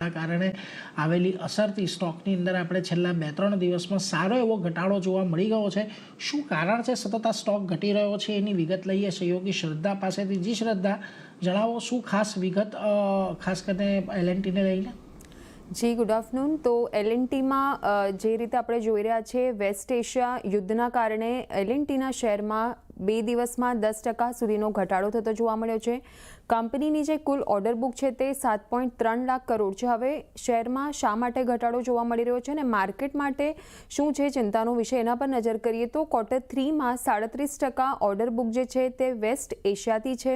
કારણે આવેલી અસરથી સ્ટોકની અંદર આપણે છેલ્લા 2-3 દિવસમાં સારો એવો ઘટાડો જોવા મળી ગયો છે। શું કારણ છે સતત આ સ્ટોક ઘટી રહ્યો છે એની વિગત લઈએ સહયોગી શ્રદ્ધા પાસેથી। જી શ્રદ્ધા, જણાવો શું ખાસ વિગત ખાસ કરીને L&Tને લઈને? જી ગુડ આફ્ટરનૂન। તો L&Tમાં જે રીતે આપણે જોઈ રહ્યા છીએ, વેસ્ટ એશિયા યુદ્ધના કારણે L&Tના શેરમાં 2 દિવસમાં 10% સુધીનો ઘટાડો થતો જોવા મળ્યો છે। કંપનીની જે કુલ ઓર્ડર બુક છે તે 7.3 લાખ કરોડ છે। હવે શેરમાં શા માટે ઘટાડો જોવા મળી રહ્યો છે અને માર્કેટ માટે શું છે ચિંતાનો વિષય, એના પર નજર કરીએ તો Q3માં 37% ઓર્ડર બુક જે છે તે વેસ્ટ એશિયાથી છે।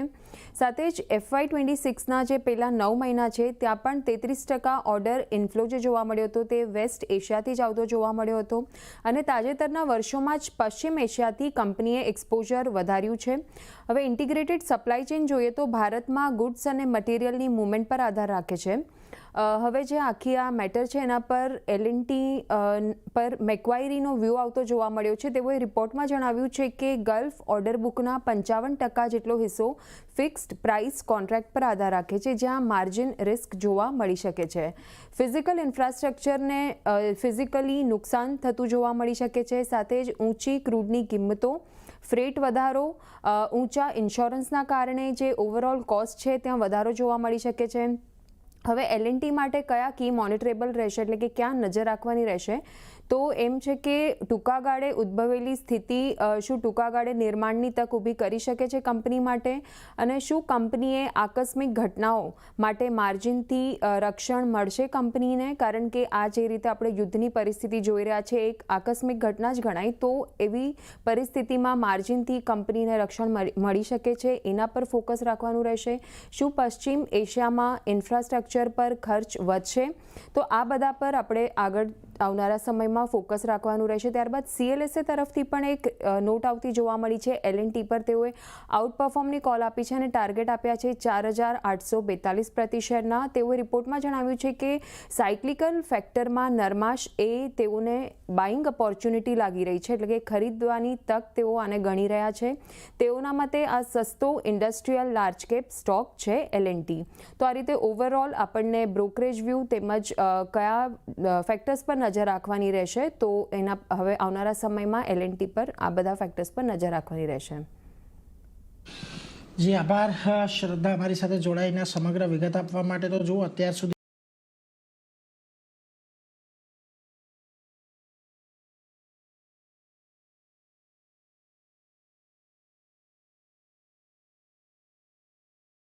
સાથે જ FY26ના જે પહેલા 9 મહિના છે ત્યાં પણ 33% ઓર્ડર ઇનફ્લો જે જોવા મળ્યો હતો તે વેસ્ટ એશિયાથી જ આવતો જોવા મળ્યો હતો અને તાજેતરના વર્ષોમાં જ પશ્ચિમ એશિયાથી કંપનીએ એક્સપોઝર વધાર્યું છે। હવે ઇન્ટિગ્રેટેડ સપ્લાય ચેઇન જોઈએ તો ભારતમાં ગુડ્સ અને મટીરિયલની મૂવમેન્ટ પર આધાર રાખે છે। હવે જે આખી આ મેટર છે એના પર L&T પર મેક્વાયરીનો વ્યૂ આવતો જોવા મળ્યો છે। તેઓએ રિપોર્ટમાં જણાવ્યું છે કે ગલ્ફ ઓર્ડર બુકના 55% જેટલો હિસ્સો ફિક્સ્ડ પ્રાઇસ કોન્ટ્રાક્ટ પર આધાર રાખે છે, જ્યાં માર્જિન રિસ્ક જોવા મળી શકે છે। ફિઝિકલ ઇન્ફ્રાસ્ટ્રક્ચરને ફિઝિકલી નુકસાન થતું જોવા મળી શકે છે। સાથે જ ઊંચી ક્રૂડની કિંમતો, ફ્રેટ વધારો, ઊંચા ઇન્સ્યોરન્સના કારણે જે ઓવરઓલ કોસ્ટ છે ત્યાં વધારો જોવા મળી શકે છે। હવે L&T માટે કયા કી મોનિટરેબલ રહેશે, એટલે કે ક્યાં નજર રાખવાની રહેશે, તો એમ છે કે ટૂંકા ગાળે ઉદ્ભવેલી સ્થિતિ શું ટૂંકા ગાળે નિર્માણની તક ઊભી કરી શકે છે કંપની માટે, અને શું કંપનીએ આકસ્મિક ઘટનાઓ માટે માર્જિનથી રક્ષણ મળશે કંપનીને, કારણ કે આ જે રીતે આપણે યુદ્ધની પરિસ્થિતિ જોઈ રહ્યા છે એક આકસ્મિક ઘટના જ ગણાય, તો એવી પરિસ્થિતિમાં માર્જિનથી કંપનીને રક્ષણ મળી શકે છે, એના પર ફોકસ રાખવાનું રહેશે। શું પશ્ચિમ એશિયામાં ઇન્ફ્રાસ્ટ્રક્ચર પર ખર્ચ વધશે, તો આ બધા પર આપણે આગળ આવનારા સમયમાં ફોકસ રાખવાનું રહેશે। ત્યારબાદ CLSA તરફથી પણ એક નોટ આવતી જોવા મળી છે L&T પર। તેઓએ આઉટ પરફોર્મની કોલ આપી છે અને ટાર્ગેટ આપ્યા છે 4,842 પ્રતિ શેરના। તેઓએ રિપોર્ટમાં જણાવ્યું છે કે સાયક્લિકલ ફેક્ટરમાં નરમાશ એ તેઓને બાઇંગ ઓપોર્ચ્યુનિટી લાગી રહી છે, એટલે કે ખરીદવાની તક તેઓ આને ગણી રહ્યા છે। તેઓના મતે આ સસ્તો ઇન્ડસ્ટ્રીયલ લાર્જ કેપ સ્ટોક છે L&T। તો આ રીતે ઓવરઓલ આપણને બ્રોકરેજ વ્યૂ તેમજ કયા ફેક્ટર્સ પર નજર રાખવાની રહેશે, તો એના હવે આવનારા સમયમાં L&T પર આ બધા ફેક્ટર્સ પર નજર રાખવાની રહેશે। જી આભાર શ્રદ્ધા, અમારી સાથે જોડાઈને સમગ્ર વિગત આપવા માટે। તો જો અત્યાર સુધી